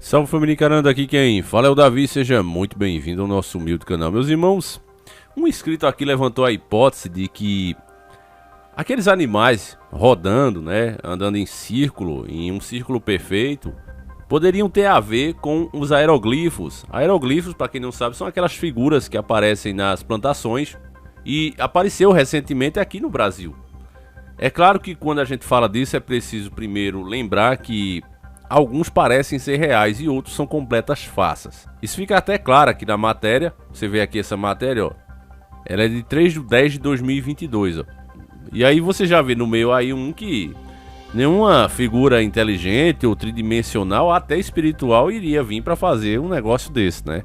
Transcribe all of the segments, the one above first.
Salve família encarando, aqui quem fala é o Davi, seja muito bem-vindo ao nosso humilde canal. Meus irmãos, um inscrito aqui levantou a hipótese de que aqueles animais rodando, andando em um círculo perfeito, poderiam ter a ver com os aeroglifos. Aeroglifos, para quem não sabe, são aquelas figuras que aparecem nas plantações e apareceu recentemente aqui no Brasil. É claro que quando a gente fala disso é preciso primeiro lembrar que alguns parecem ser reais e outros são completas farsas. Isso fica até claro aqui na matéria. Você vê aqui essa matéria, ó. Ela é de 3/10/2022, ó. E aí você já vê no meio aí que nenhuma figura inteligente ou tridimensional, até espiritual, iria vir para fazer um negócio desse, né?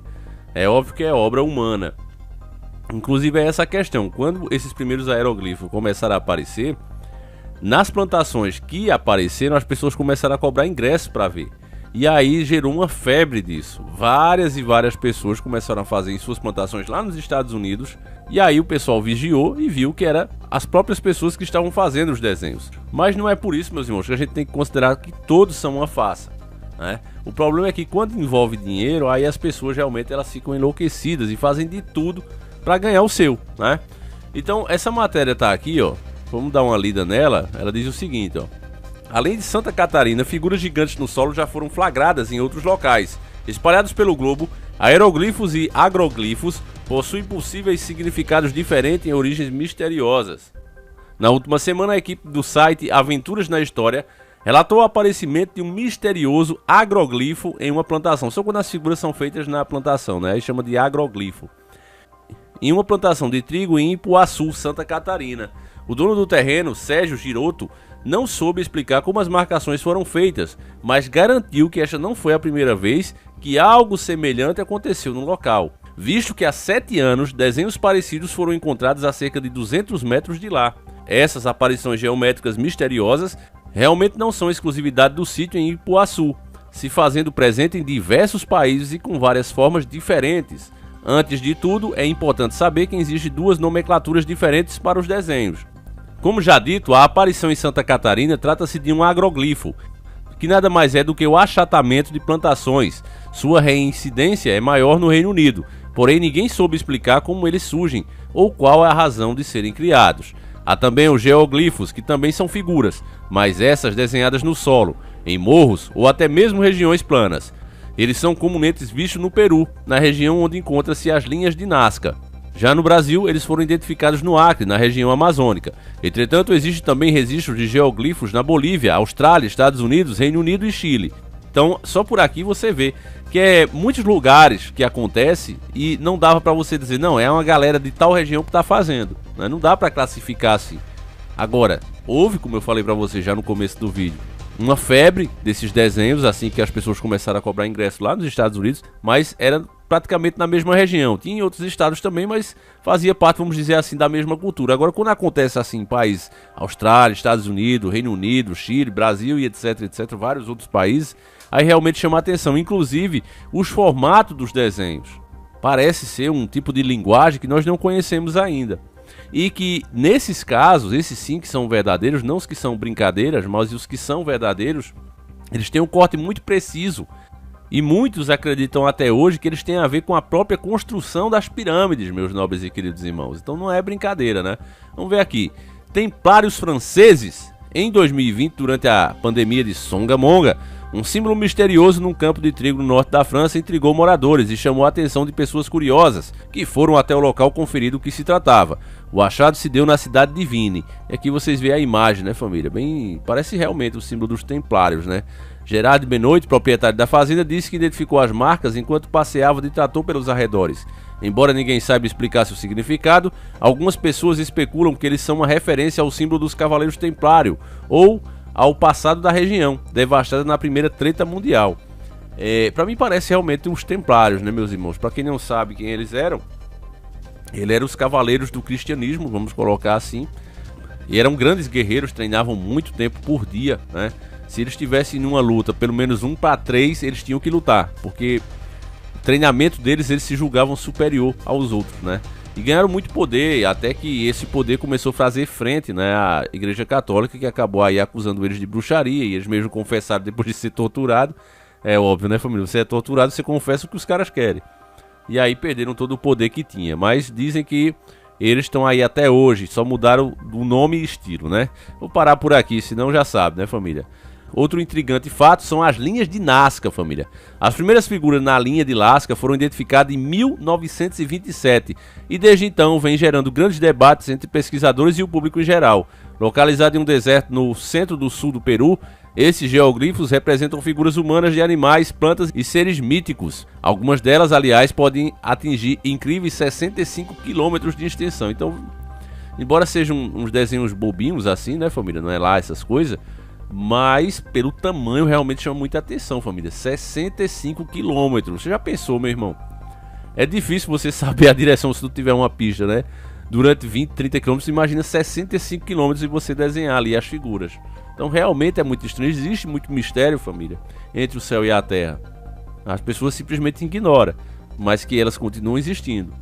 É óbvio que é obra humana. Inclusive é essa a questão. Quando esses primeiros aeroglifos começaram a aparecer, nas plantações que apareceram, as pessoas começaram a cobrar ingresso para ver. E aí gerou uma febre disso. Várias e várias pessoas começaram a fazer em suas plantações lá nos Estados Unidos. E aí o pessoal vigiou e viu que eram as próprias pessoas que estavam fazendo os desenhos. Mas não é por isso, meus irmãos, que a gente tem que considerar que todos são uma farsa, né? O problema é que quando envolve dinheiro, aí as pessoas realmente elas ficam enlouquecidas e fazem de tudo para ganhar o seu, né? Então essa matéria tá aqui, ó. Vamos dar uma lida nela. Ela diz o seguinte, ó: além de Santa Catarina, figuras gigantes no solo já foram flagradas em outros locais. Espalhados pelo globo, aeroglifos e agroglifos possuem possíveis significados diferentes em origens misteriosas. Na última semana, a equipe do site Aventuras na História relatou o aparecimento de um misterioso agroglifo em uma plantação. Só quando as figuras são feitas na plantação, né? Aí chama de agroglifo. Em uma plantação de trigo em Ipuaçu, Santa Catarina. O dono do terreno, Sérgio Giroto, não soube explicar como as marcações foram feitas, mas garantiu que esta não foi a primeira vez que algo semelhante aconteceu no local, visto que há 7 anos desenhos parecidos foram encontrados a cerca de 200 metros de lá. Essas aparições geométricas misteriosas realmente não são exclusividade do sítio em Ipuaçu, se fazendo presente em diversos países e com várias formas diferentes. Antes de tudo, é importante saber que existem 2 nomenclaturas diferentes para os desenhos. Como já dito, a aparição em Santa Catarina trata-se de um agroglifo, que nada mais é do que o achatamento de plantações. Sua reincidência é maior no Reino Unido, porém ninguém soube explicar como eles surgem ou qual é a razão de serem criados. Há também os geoglifos, que também são figuras, mas essas desenhadas no solo, em morros ou até mesmo regiões planas. Eles são comumente vistos no Peru, na região onde encontram-se as linhas de Nazca. Já no Brasil, eles foram identificados no Acre, na região amazônica. Entretanto, existem também registros de geoglifos na Bolívia, Austrália, Estados Unidos, Reino Unido e Chile. Então, só por aqui você vê que é muitos lugares que acontece e não dava para você dizer, não, é uma galera de tal região que está fazendo, né? Não dá para classificar assim. Agora, houve, como eu falei para você já no começo do vídeo, uma febre desses desenhos, assim que as pessoas começaram a cobrar ingresso lá nos Estados Unidos, mas era praticamente na mesma região. Tinha em outros estados também, mas fazia parte, vamos dizer assim, da mesma cultura. Agora, quando acontece assim em países, Austrália, Estados Unidos, Reino Unido, Chile, Brasil e etc, vários outros países, aí realmente chama a atenção. Inclusive, os formatos dos desenhos. Parece ser um tipo de linguagem que nós não conhecemos ainda. E que nesses casos, esses sim que são verdadeiros, não os que são brincadeiras, mas os que são verdadeiros, eles têm um corte muito preciso. E muitos acreditam até hoje que eles têm a ver com a própria construção das pirâmides, meus nobres e queridos irmãos. Então não é brincadeira, né? Vamos ver aqui. Templários franceses, em 2020, durante a pandemia de Songamonga, um símbolo misterioso num campo de trigo no norte da França intrigou moradores e chamou a atenção de pessoas curiosas, que foram até o local conferir do que se tratava. O achado se deu na cidade de Vigne. E aqui vocês veem a imagem, né, família? Bem, parece realmente o símbolo dos templários, né? Gerard Benoit, proprietário da fazenda, disse que identificou as marcas enquanto passeava de trator pelos arredores. Embora ninguém saiba explicar seu significado, algumas pessoas especulam que eles são uma referência ao símbolo dos Cavaleiros Templários, ou ao passado da região, devastada na primeira treta mundial. Para mim parece realmente uns templários, né, meus irmãos? Para quem não sabe quem eles eram os cavaleiros do cristianismo, vamos colocar assim. E eram grandes guerreiros, treinavam muito tempo por dia, né? Se eles estivessem numa luta, pelo menos 1 para 3, eles tinham que lutar, porque o treinamento deles, eles se julgavam superior aos outros, né? E ganharam muito poder, até que esse poder começou a fazer frente, né, à Igreja Católica, que acabou aí acusando eles de bruxaria, e eles mesmo confessaram depois de ser torturado, É óbvio, né, família? Você é torturado, você confessa o que os caras querem. E aí perderam todo o poder que tinha. Mas dizem que eles estão aí até hoje, só mudaram o nome e estilo, né? Vou parar por aqui, senão já sabe, né, família? Outro intrigante fato são as linhas de Nazca, família. As primeiras figuras na linha de Lascaux foram identificadas em 1927 e desde então vem gerando grandes debates entre pesquisadores e o público em geral. Localizado em um deserto no centro do sul do Peru, esses geoglifos representam figuras humanas de animais, plantas e seres míticos. Algumas delas, aliás, podem atingir incríveis 65 quilômetros de extensão. Então, embora sejam uns desenhos bobinhos assim, né, família? Não é lá essas coisas. Mas pelo tamanho realmente chama muita atenção, família. 65 quilômetros. Você já pensou, meu irmão? É difícil você saber a direção se não tiver uma pista, né? Durante 20, 30 quilômetros, imagina 65 quilômetros e você desenhar ali as figuras. Então realmente é muito estranho. Existe muito mistério, família, entre o céu e a terra. As pessoas simplesmente ignoram, mas que elas continuam existindo.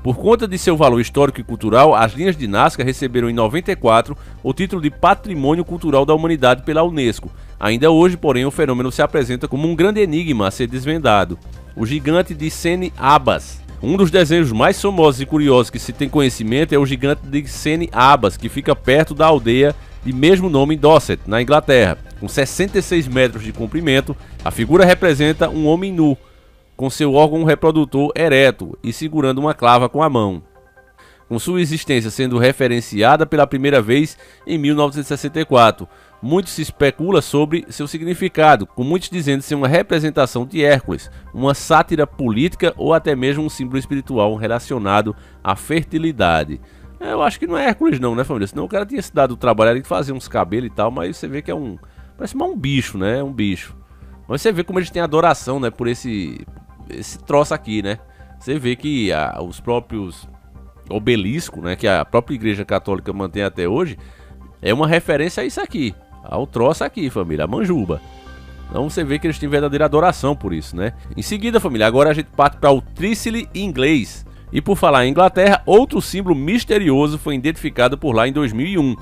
Por conta de seu valor histórico e cultural, as linhas de Nazca receberam em 94 o título de Patrimônio Cultural da Humanidade pela Unesco. Ainda hoje, porém, o fenômeno se apresenta como um grande enigma a ser desvendado. O gigante de Sene Abbas. Um dos desenhos mais famosos e curiosos que se tem conhecimento é o gigante de Sene Abbas, que fica perto da aldeia de mesmo nome em Dorset, na Inglaterra. Com 66 metros de comprimento, a figura representa um homem nu, com seu órgão reprodutor ereto e segurando uma clava com a mão, com sua existência sendo referenciada pela primeira vez em 1964. Muito se especula sobre seu significado, com muitos dizendo ser uma representação de Hércules, uma sátira política ou até mesmo um símbolo espiritual relacionado à fertilidade. Eu acho que não é Hércules não, né, família? Senão o cara tinha se dado o trabalho de fazer uns cabelos e tal, mas você vê que é parece mais um bicho, né? Um bicho. Mas você vê como eles têm adoração, né, por esse troço aqui, né? Você vê que os próprios obeliscos, né, que a própria Igreja Católica mantém até hoje, é uma referência a isso aqui, ao troço aqui, família, a manjuba. Então você vê que eles têm verdadeira adoração por isso, né? Em seguida, família, agora a gente parte para o trícile inglês. E por falar em Inglaterra, outro símbolo misterioso foi identificado por lá em 2001,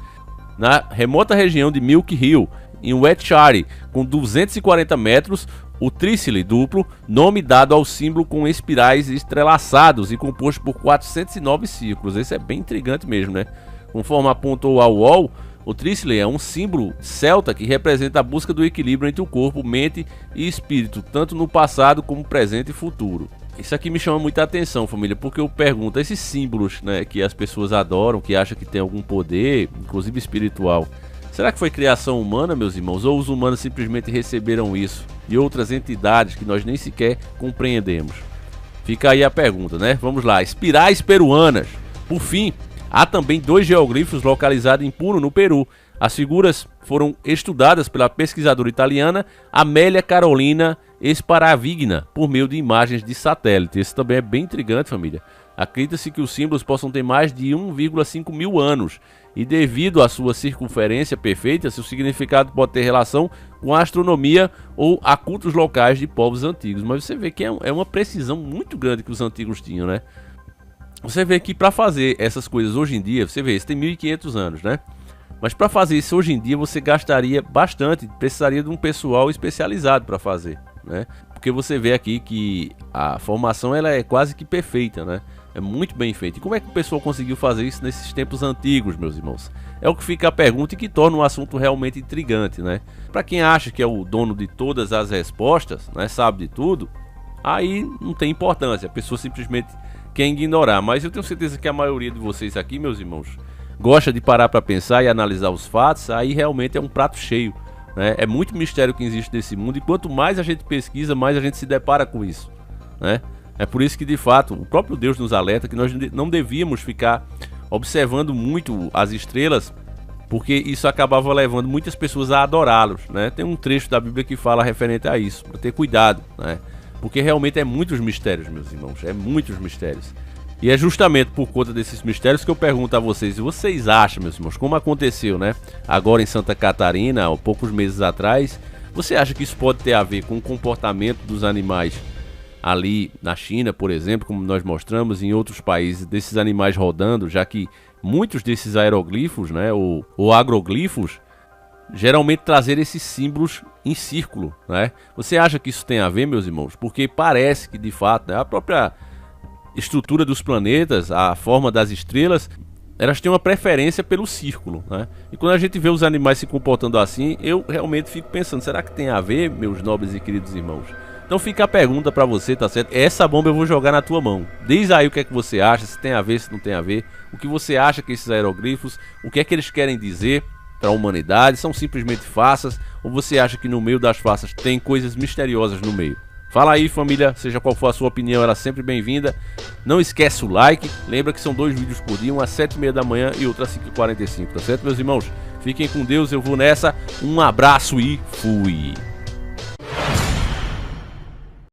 na remota região de Milk Hill, em Wiltshire, com 240 metros, o trícile duplo, nome dado ao símbolo com espirais entrelaçados e composto por 409 círculos. Esse é bem intrigante mesmo, né? Conforme apontou ao UOL, o trícile é um símbolo celta que representa a busca do equilíbrio entre o corpo, mente e espírito, tanto no passado como presente e futuro. Isso aqui me chama muita atenção, família, porque eu pergunto, esses símbolos, né, que as pessoas adoram, que acham que tem algum poder, inclusive espiritual, será que foi criação humana, meus irmãos, ou os humanos simplesmente receberam isso de outras entidades que nós nem sequer compreendemos? Fica aí a pergunta, né? Vamos lá, espirais peruanas. Por fim, há também 2 geoglifos localizados em Puno, no Peru. As figuras foram estudadas pela pesquisadora italiana Amélia Carolina Sparavigna por meio de imagens de satélite. Esse também é bem intrigante, família. Acredita-se que os símbolos possam ter mais de 1,5 mil anos e devido à sua circunferência perfeita, seu significado pode ter relação com a astronomia ou a cultos locais de povos antigos. Mas você vê que é uma precisão muito grande que os antigos tinham, né? Você vê que para fazer essas coisas hoje em dia, você vê, isso tem 1500 anos, né? Mas para fazer isso hoje em dia você gastaria bastante, precisaria de um pessoal especializado para fazer, né? Porque você vê aqui que a formação ela é quase que perfeita, né? É muito bem feita. E como é que o pessoal conseguiu fazer isso nesses tempos antigos, meus irmãos? É o que fica a pergunta e que torna o assunto realmente intrigante, né? Para quem acha que é o dono de todas as respostas, né, sabe de tudo, aí não tem importância, a pessoa simplesmente quer ignorar. Mas eu tenho certeza que a maioria de vocês aqui, meus irmãos, gosta de parar para pensar e analisar os fatos. Aí realmente é um prato cheio, né? É muito mistério que existe nesse mundo e quanto mais a gente pesquisa, mais a gente se depara com isso, né? É por isso que de fato o próprio Deus nos alerta que nós não devíamos ficar observando muito as estrelas, porque isso acabava levando muitas pessoas a adorá-los, né? Tem um trecho da Bíblia que fala referente a isso, para ter cuidado, né? Porque realmente é muitos mistérios, meus irmãos, é muitos mistérios. E é justamente por conta desses mistérios que eu pergunto a vocês, vocês acham, meus irmãos, como aconteceu, né? Agora em Santa Catarina, há poucos meses atrás, você acha que isso pode ter a ver com o comportamento dos animais ali na China, por exemplo, como nós mostramos, em outros países, desses animais rodando, já que muitos desses aeroglifos, né, ou agroglifos, geralmente trazer esses símbolos em círculo, né? Você acha que isso tem a ver, meus irmãos? Porque parece que, de fato, né, a própria estrutura dos planetas, a forma das estrelas, elas têm uma preferência pelo círculo, né? E quando a gente vê os animais se comportando assim, eu realmente fico pensando, será que tem a ver, meus nobres e queridos irmãos? Então fica a pergunta pra você, tá certo? Essa bomba eu vou jogar na tua mão. Diz aí o que é que você acha, se tem a ver, se não tem a ver. O que você acha que esses aeroglifos, o que é que eles querem dizer para a humanidade? São simplesmente farsas? Ou você acha que no meio das farsas tem coisas misteriosas no meio? Fala aí, família, seja qual for a sua opinião, ela é sempre bem-vinda. Não esquece o like, lembra que são 2 vídeos por dia, um às 7h30 da manhã e outro às 5h45, tá certo, meus irmãos? Fiquem com Deus, eu vou nessa, um abraço e fui!